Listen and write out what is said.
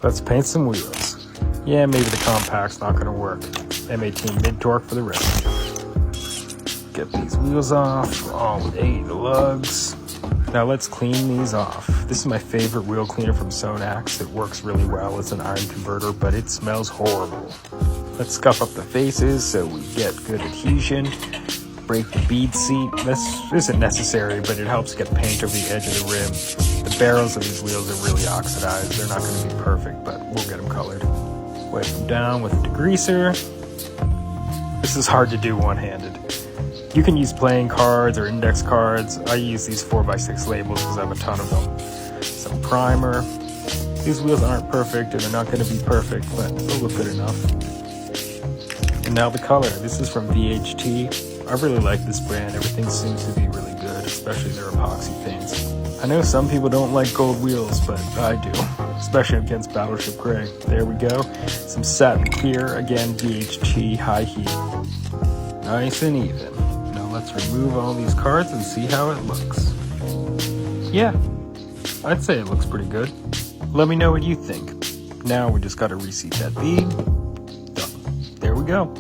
Let's paint some wheels. Yeah, maybe the compact's not gonna work. M18 mid-torque for the rest. Get these wheels off, all 8 lugs. Now let's clean these off. This is my favorite wheel cleaner from Sonax. It works really well. It's an iron converter, but it smells horrible. Let's scuff up the faces so we get good adhesion. Break the bead seat. This isn't necessary, but it helps get paint over the edge of the rim. The barrels of these wheels are really oxidized. They're not going to be perfect, but we'll get them colored. Wipe them down with a degreaser. This is hard to do one-handed. You can use playing cards or index cards. I use these 4x6 labels because I have a ton of them. Some primer. These wheels aren't perfect and they're not going to be perfect, but they'll look good enough. And now the color. This is from VHT. I really like this brand. Everything seems to be really good, especially their epoxy paints. I know some people don't like gold wheels, but I do, especially against Battleship Gray. There we go. Some satin clear. Again, VHT high heat. Nice and even. Let's remove all these cards and see how it looks. Yeah, I'd say it looks pretty good. Let me know what you think. Now we just gotta reseat that bead. Done. There we go.